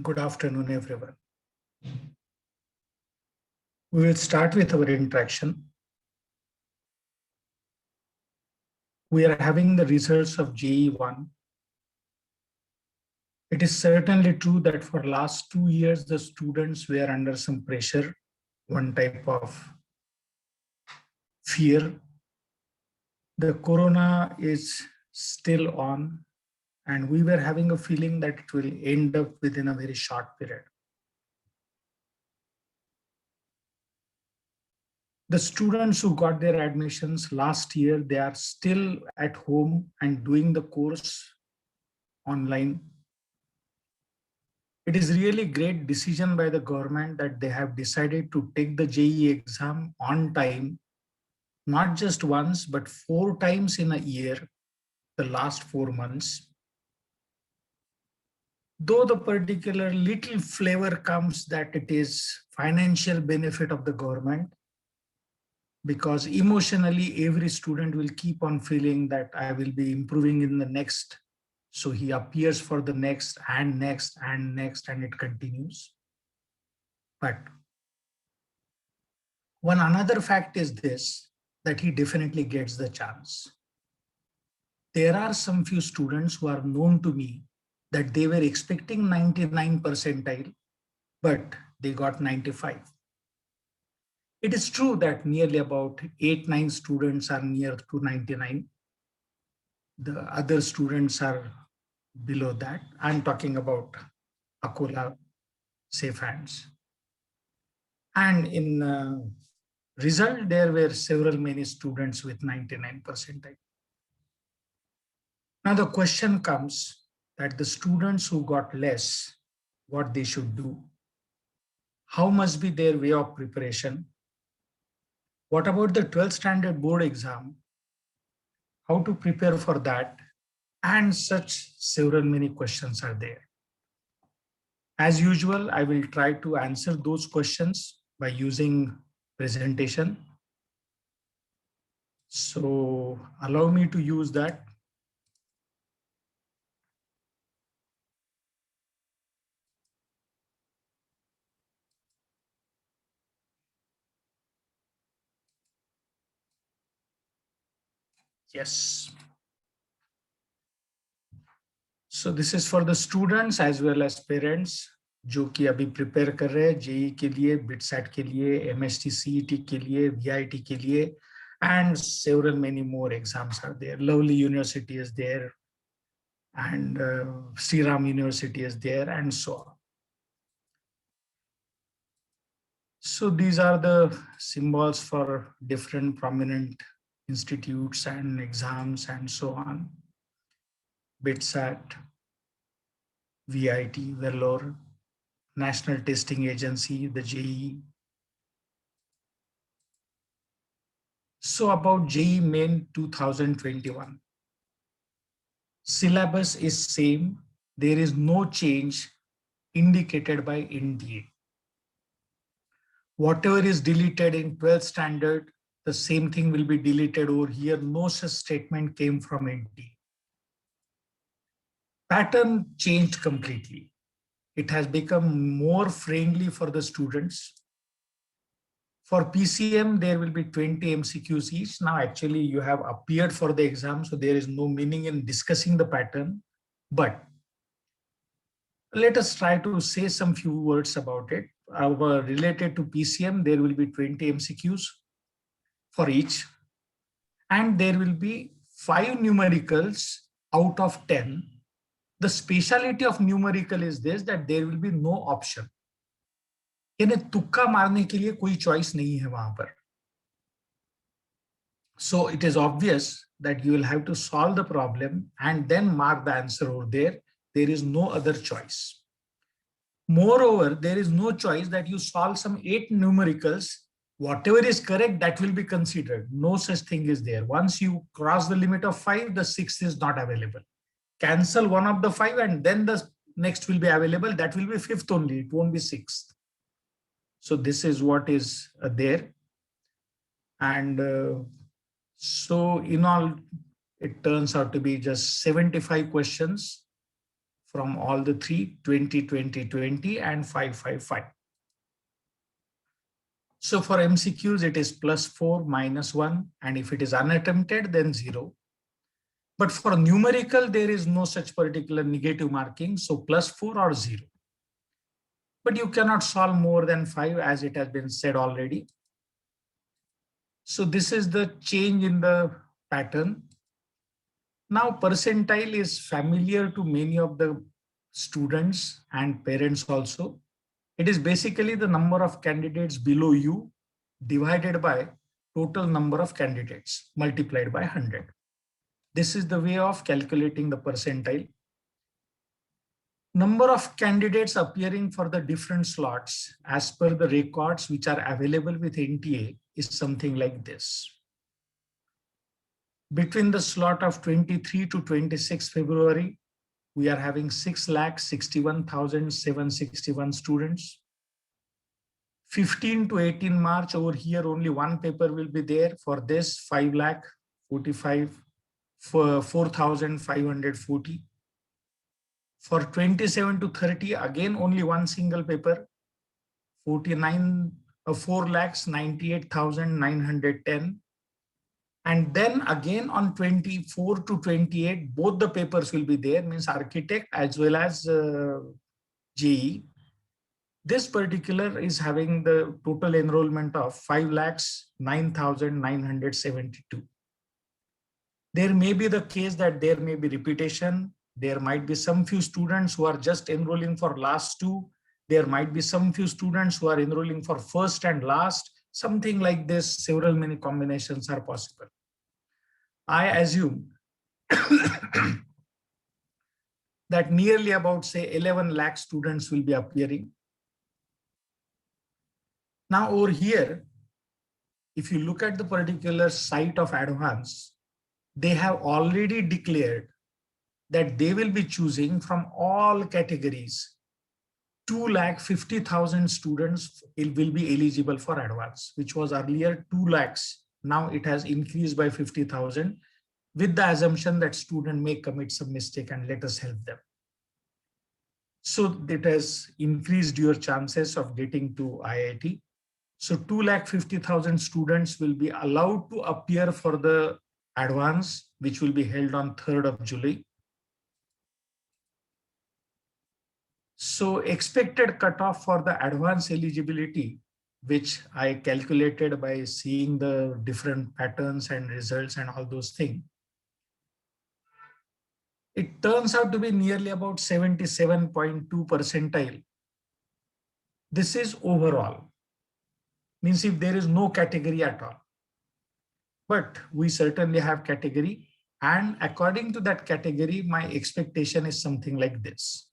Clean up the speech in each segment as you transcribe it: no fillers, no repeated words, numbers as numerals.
Good afternoon, everyone. We will start with our interaction. We are having the results of JEE1. It is certainly true that for last 2 years, the students were under some pressure, one type of fear. The corona is still on, and we were having a feeling that it will end up within a very short period. The students who got their admissions last year, they are still at home and doing the course online. It is really great decision by the government that they have decided to take the JEE exam on time, not just once, but 4 times in a year, the last 4 months. Though the particular little flavor comes that it is financial benefit of the government, because emotionally every student will keep on feeling that I will be improving in the next. So he appears for the next and next and next, and it continues. But one another fact is this, that he definitely gets the chance. There are some few students who are known to me that they were expecting 99 percentile, but they got 95. It is true that nearly about 8-9 students are near to 99. The other students are below that. I'm talking about Akola Safe Hands. And in result, there were many students with 99 percentile. Now the question comes that the students who got less, what they should do? How must be their way of preparation? What about the 12th standard board exam? How to prepare for that? And such many questions are there. As usual, I will try to answer those questions by using presentation. So allow me to use that. Yes. So this is for the students as well as parents जो कि अभी prepare कर रहे हैं JEE के लिए, BITSAT के लिए, एमएसटी सीईटी के लिए, वीआईटी के लिए, and several many more exams are there. Lovely University is there, and Sriram University is there, and so on. So these are the symbols for different prominent institutes and exams and so on. BITSAT, VIT, Vellore, National Testing Agency, the JEE. So about JEE Main 2021. Syllabus is same. There is no change indicated by NTA. Whatever is deleted in 12th standard, the same thing will be deleted over here. No such statement came from NTA. Pattern changed completely. It has become more friendly for the students. For PCM, there will be 20 MCQs each. Now, actually, you have appeared for the exam, so there is no meaning in discussing the pattern. But let us try to say some few words about it. Related to PCM, there will be 20 MCQs for each. And there will be 5 numericals out of 10. The speciality of numerical is this, that there will be no option. यानी तुक्का मारने के लिए कोई choice नहीं है वहां पर. So it is obvious that you will have to solve the problem and then mark the answer over there. There is no other choice. Moreover, there is no choice that you solve some 8 numericals. Whatever is correct, that will be considered. No such thing is there. Once you cross the limit of 5, the 6th is not available. Cancel one of the 5 and then the next will be available. That will be 5th only. It won't be 6th. So this is what is there. And so in all, it turns out to be just 75 questions from all the three, 20, 20, 20, and 5, 5, 5. So for MCQs, it is +4, -1, and if it is unattempted, then 0. But for numerical, there is no such particular negative marking, so +4 or 0. But you cannot solve more than 5, as it has been said already. So this is the change in the pattern. Now, percentile is familiar to many of the students and parents also. It is basically the number of candidates below you divided by total number of candidates multiplied by 100. This is the way of calculating the percentile. Number of candidates appearing for the different slots as per the records which are available with NTA is something like this. Between the slot of 23 to 26 February, we are having 6,61,761 students. 15 to 18 March, over here only one paper will be there. For this, 4,540. For 27 to 30, again only one single paper, 4,98,910. And then again on 24 to 28, both the papers will be there, means architect as well as JEE. This particular is having the total enrollment of 5,09,972. There may be the case that there may be repetition. There might be some few students who are just enrolling for last two. There might be some few students who are enrolling for first and last. Something like this, several many combinations are possible. I assume that nearly about, say, 11 lakh students will be appearing. Now over here, if you look at the particular site of Advance, they have already declared that they will be choosing from all categories. 2,50,000 students will be eligible for Advance, which was earlier 2 lakhs. Now it has increased by 50,000 with the assumption that student may commit some mistake and let us help them. So it has increased your chances of getting to IIT. So 2,50,000 students will be allowed to appear for the Advance, which will be held on 3rd of July. So expected cutoff for the Advance eligibility, which I calculated by seeing the different patterns and results and all those things, it turns out to be nearly about 77.2 percentile. This is overall, means if there is no category at all. But we certainly have category, and according to that category, my expectation is something like this.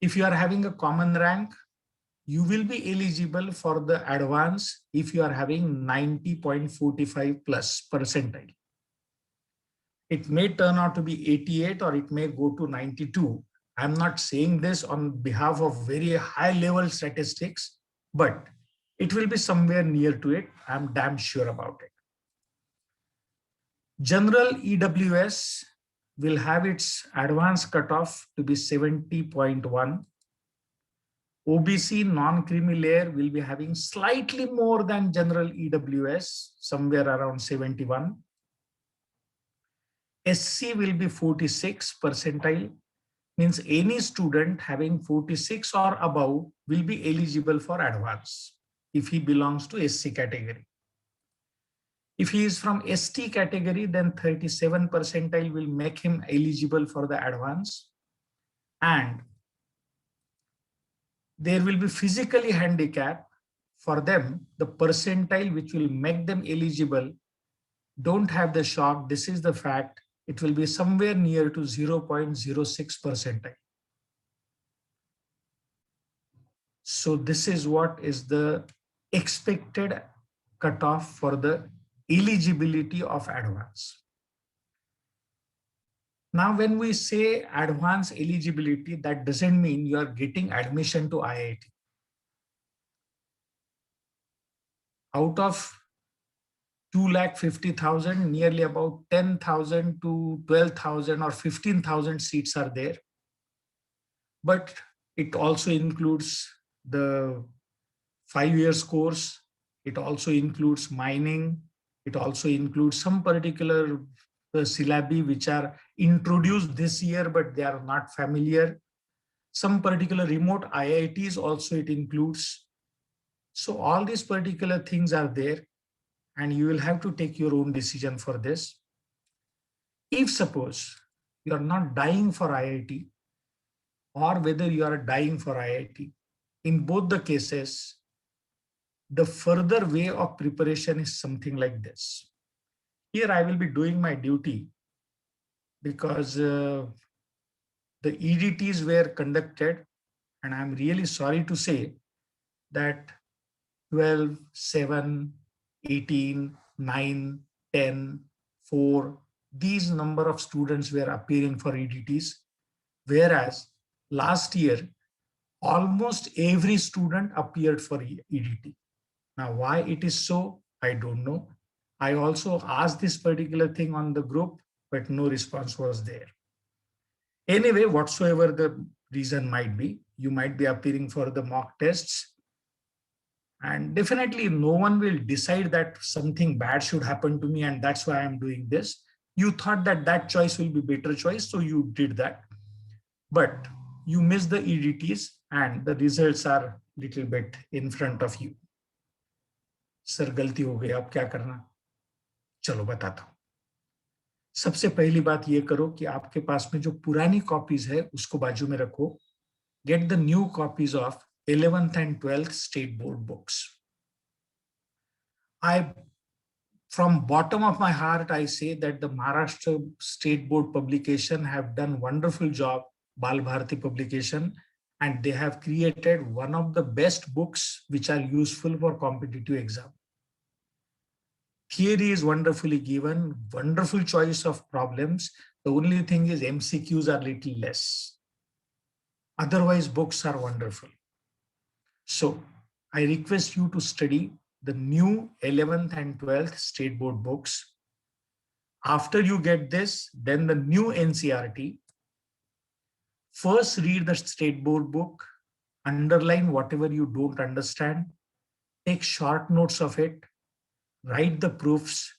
If you are having a common rank, you will be eligible for the Advance if you are having 90.45 plus percentile. It may turn out to be 88 or it may go to 92. I'm not saying this on behalf of very high level statistics, but it will be somewhere near to it. I'm damn sure about it. General EWS will have its Advance cutoff to be 70.1. OBC non-creamy layer will be having slightly more than general EWS, somewhere around 71. SC will be 46 percentile, means any student having 46 or above will be eligible for Advance if he belongs to SC category. If he is from ST category, then 37 percentile will make him eligible for the Advance. And there will be physically handicapped. For them, the percentile which will make them eligible, don't have the shock. This is the fact. It will be somewhere near to 0.06 percentile. So this is what is the expected cutoff for the eligibility of Advance. Now, when we say Advance eligibility, that doesn't mean you are getting admission to IIT. Out of 2,50,000, nearly about 10,000 to 12,000 or 15,000 seats are there. but it also includes the 5 years course. It also includes mining. It also includes some particular syllabi which are introduced this year, but they are not familiar. Some particular remote IITs also it includes. So all these particular things are there, and you will have to take your own decision for this. If suppose you are not dying for IIT, or whether you are dying for IIT, in both the cases, the further way of preparation is something like this. Here I will be doing my duty because the EDTs were conducted, and I'm really sorry to say that 12, 7, 18, 9, 10, 4, these number of students were appearing for EDTs, whereas last year, almost every student appeared for EDT. Now, why it is so, I don't know. I also asked this particular thing on the group, but no response was there. Anyway, whatsoever the reason might be, you might be appearing for the mock tests. And definitely no one will decide that something bad should happen to me and that's why I'm doing this. You thought that that choice will be better choice, so you did that. But you missed the EDTs and the results are little bit in front of you. Sir गलती हो गई, अब क्या करना? चलो बताता हूं. सबसे पहली बात ये करो कि आपके पास में जो पुरानी कॉपीज है उसको बाजू में रखो. Get the new copies of 11th and 12th state board books. From bottom of my heart, I say that the Maharashtra State Board publication have done wonderful job, Bal Bharati publication, and they have created one of the best books which are useful for competitive exam. Theory is wonderfully given, wonderful choice of problems. The only thing is MCQs are little less. Otherwise, books are wonderful. So I request you to study the new 11th and 12th state board books. After you get this, then the new NCERT. First read the state board book, underline whatever you don't understand, take short notes of it, write the proofs,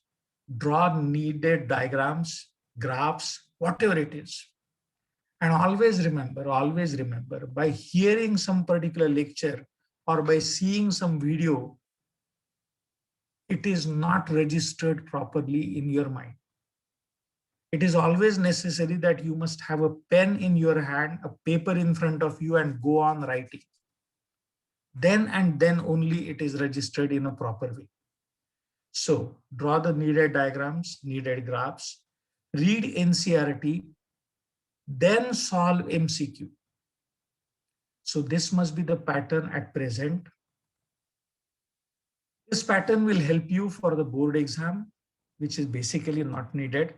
draw needed diagrams, graphs, whatever it is. And always remember, by hearing some particular lecture or by seeing some video, it is not registered properly in your mind. It is always necessary that you must have a pen in your hand, a paper in front of you, and go on writing. Then and then only it is registered in a proper way. So draw the needed diagrams, needed graphs, read NCERT, then solve MCQ. So this must be the pattern at present. This pattern will help you for the board exam, which is basically not needed,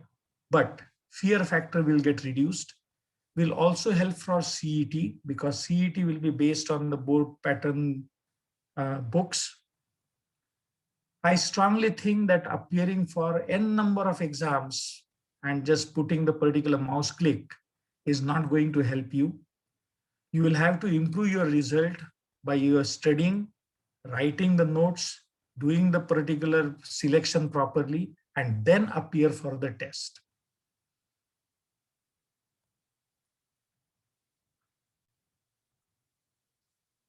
but fear factor will get reduced. Will also help for CET because CET will be based on the board pattern books. I strongly think that appearing for n number of exams and just putting the particular mouse click is not going to help you. You will have to improve your result by your studying, writing the notes, doing the particular selection properly, and then appear for the test.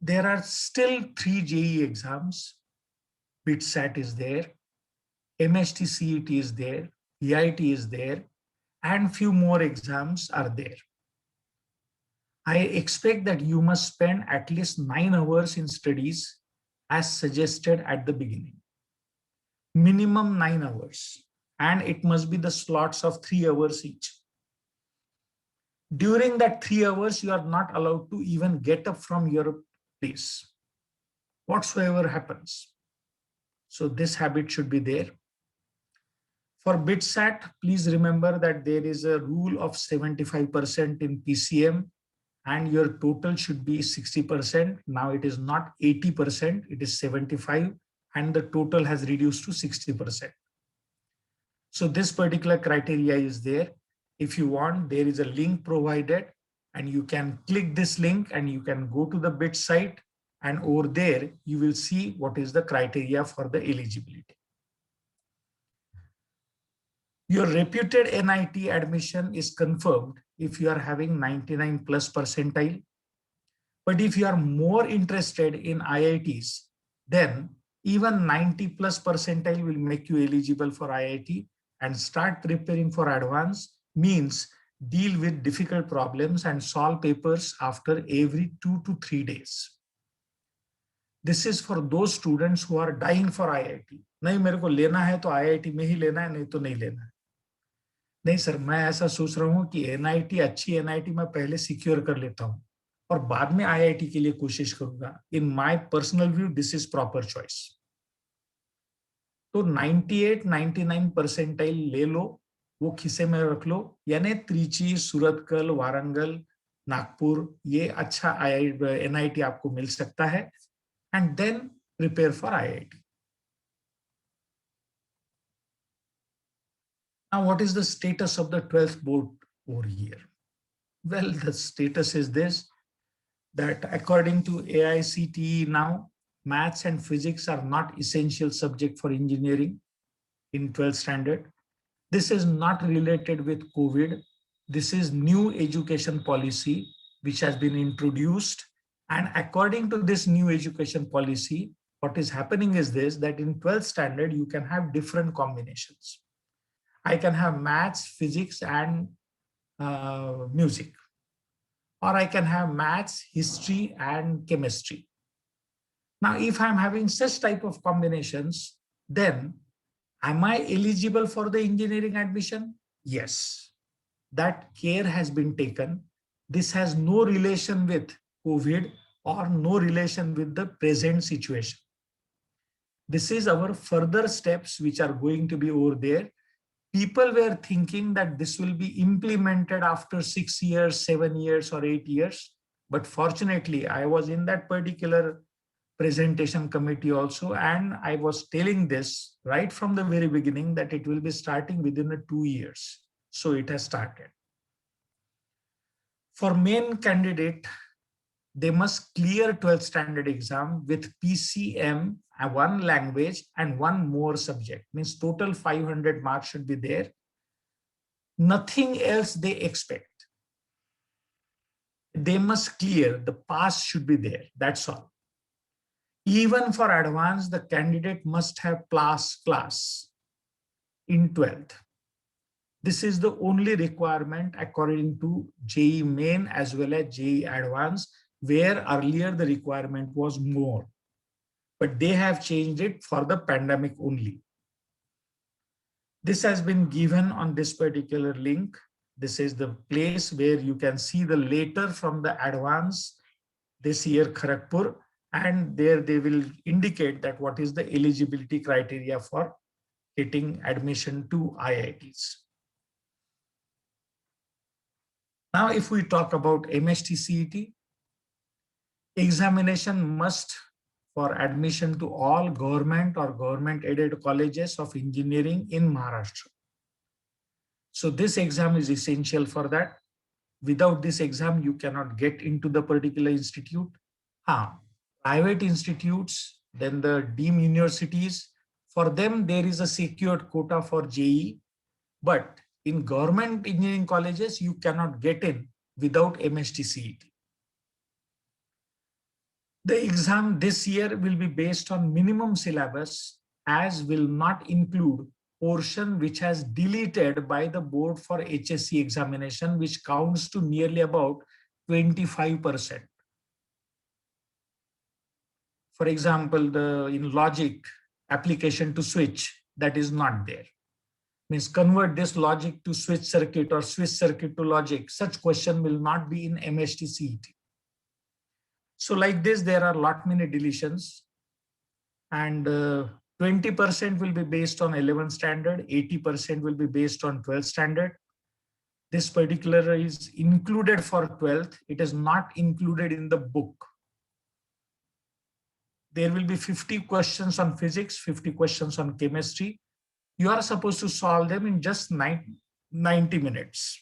There are still 3 JEE exams. BITSAT is there, MHT CET is there, EIT is there, and few more exams are there. I expect that you must spend at least 9 hours in studies as suggested at the beginning. Minimum 9 hours, and it must be the slots of 3 hours each. During that 3 hours, you are not allowed to even get up from your place, whatsoever happens. So this habit should be there. For BITSAT, please remember that there is a rule of 75% in PCM and your total should be 60%. Now it is not 80%, it is 75 and the total has reduced to 60%. So this particular criteria is there. If you want, there is a link provided and you can click this link and you can go to the BIT site, and over there you will see what is the criteria for the eligibility. Your reputed NIT admission is confirmed if you are having 99 plus percentile. But if you are more interested in IITs, then even 90 plus percentile will make you eligible for IIT, and start preparing for advance means deal with difficult problems and solve papers after every 2 to 3 days. This is for those students who are dying for IIT. नहीं मेरे को लेना है तो IIT में ही लेना है, नहीं तो नहीं लेना है. नहीं सर, मैं ऐसा सोच रहा हूँ कि NIT अच्छी NIT मैं पहले सिक्योर कर लेता हूँ और बाद में IIT के लिए कोशिश करूंगा. In my personal view this is proper choice. तो 98-99 परसेंटाइल ले लो, वो खिसे में रख लो, यानी त्रिची, सूरतकल, वारंगल, नागपुर, ये अच्छा NIT आपको मिल सकता है, and then prepare for IIT. Now, what is the status of the 12th board over here? Well, the status is this, that according to AICTE now, maths and physics are not essential subject for engineering in 12th standard. This is not related with COVID. This is new education policy which has been introduced. And according to this new education policy, what is happening is this, that in 12th standard, you can have different combinations. I can have maths, physics, and music. Or I can have maths, history, and chemistry. Now, if I'm having such type of combinations, then am I eligible for the engineering admission? Yes. That care has been taken. This has no relation with COVID or no relation with the present situation. This is our further steps which are going to be over there. People were thinking that this will be implemented after 6 years, 7 years, or 8 years. But fortunately, I was in that particular presentation committee also, and I was telling this right from the very beginning that it will be starting within the 2 years. So it has started. For main candidate, they must clear 12th standard exam with PCM, one language, and one more subject. Means total 500 marks should be there. Nothing else they expect. They must clear, the pass should be there. That's all. Even for advanced, the candidate must have class in 12th. This is the only requirement according to JEE Main as well as JEE Advanced, where earlier the requirement was more. But they have changed it for the pandemic only. This has been given on this particular link. This is the place where you can see the letter from the advance this year, Kharagpur, and there they will indicate that what is the eligibility criteria for getting admission to IITs. Now, if we talk about MSTCET, examination must for admission to all government or government-aided colleges of engineering in Maharashtra. So this exam is essential for that. Without this exam, you cannot get into the particular institute. Private institutes, then the deemed universities, for them there is a secured quota for JEE, but in government engineering colleges, you cannot get in without MSTCET. The exam this year will be based on minimum syllabus, as will not include portion which has deleted by the board for HSC examination, which counts to nearly about 25%. For example, in logic, application to switch, that is not there. Means convert this logic to switch circuit or switch circuit to logic. Such question will not be in MSTCET. So like this, there are lot many deletions, and 20% will be based on 11th standard, 80% will be based on 12th standard. This particular is included for 12th. It is not included in the book. There will be 50 questions on physics, 50 questions on chemistry. You are supposed to solve them in just 90 minutes.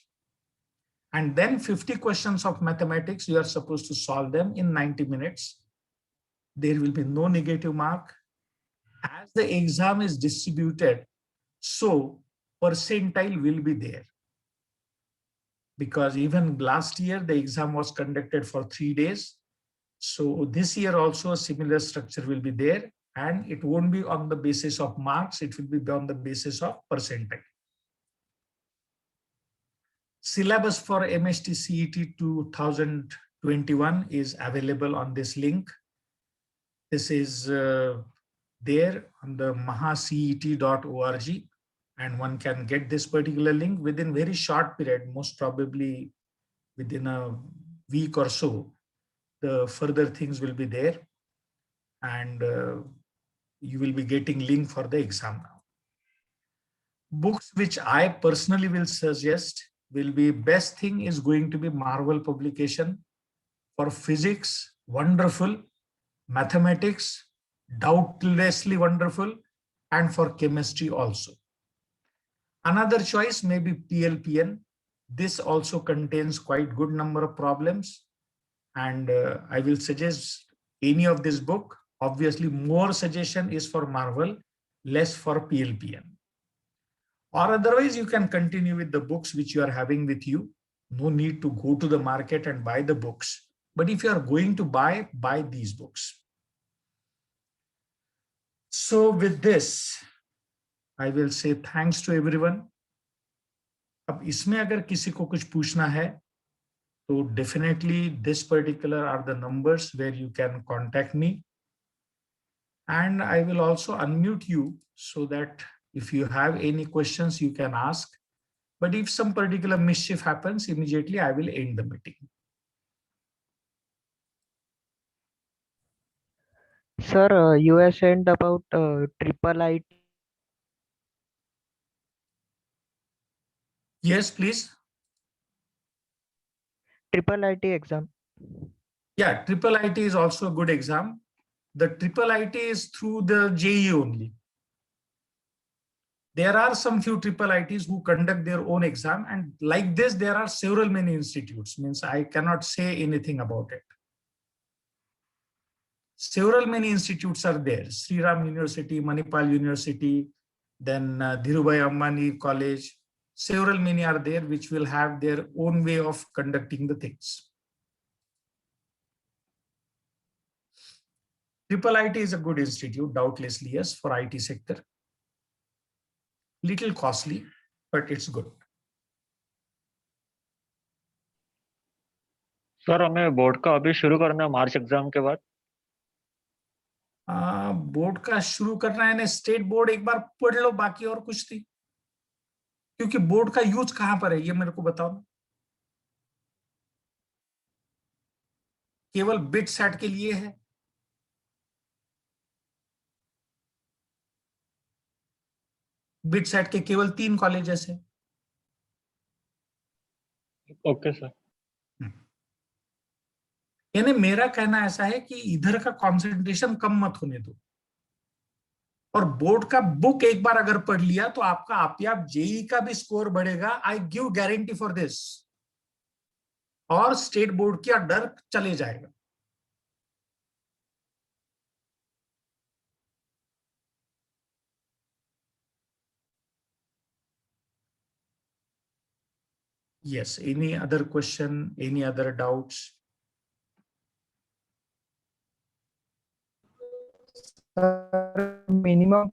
And then 50 questions of mathematics, you are supposed to solve them in 90 minutes. There will be no negative mark. As the exam is distributed, so percentile will be there. Because even last year, the exam was conducted for 3 days. So this year also a similar structure will be there, and it won't be on the basis of marks, it will be on the basis of percentile. Syllabus for MST CET 2021 is available on this link. This is there on the mahacet.org, and one can get this particular link within very short period, most probably within a week or so. The further things will be there, and you will be getting link for the exam now. Books which I personally will suggest will be, best thing is going to be Marvel publication. For physics, wonderful. Mathematics, doubtlessly wonderful. And for chemistry also. Another choice may be PLPN. This also contains quite good number of problems. And I will suggest any of this book. Obviously, more suggestion is for Marvel, less for PLPN. Or otherwise, you can continue with the books which you are having with you. No need to go to the market and buy the books. But if you are going to buy these books. So with this, I will say thanks to everyone. अब इसमें अगर किसी को कुछ पूछना है, तो definitely this particular are the numbers where you can contact me. And I will also unmute you so that if you have any questions, you can ask. But if some particular mischief happens, immediately I will end the meeting. Sir, you have said about triple IT. Yes, please. Triple IT exam. Yeah, triple IT is also a good exam. The triple IT is through the JEE only. There are some few triple ITs who conduct their own exam, and like this, there are several many institutes. Means I cannot say anything about it. Several many institutes are there. Sri Ram University, Manipal University, then Dhirubhai Ambani College. Several many are there which will have their own way of conducting the things. Triple IT is a good institute, doubtlessly, yes, for IT sector. Little costly, but it's good. Sir हमें board का अभी शुरू करना है मार्च exam के बाद। Board का शुरू करना है ना, स्टेट बोर्ड एक बार पढ़ लो, बाकी और कुछ नहीं। क्योंकि बोर्ड का यूज कहां पर है ये मेरे को बताओ ना। केवल बिट सेट के लिए है। बिट सेट के केवल 3 कॉलेजेस है। Okay sir. यानी मेरा कहना ऐसा है कि इधर का कंसंट्रेशन कम मत होने दो, और बोर्ड का बुक एक बार अगर पढ़ लिया तो आपका आप जेई का भी स्कोर बढ़ेगा। I give guarantee for this. और स्टेट बोर्ड का डर चले जाएगा। Yes, any other question, any other doubts? Minimum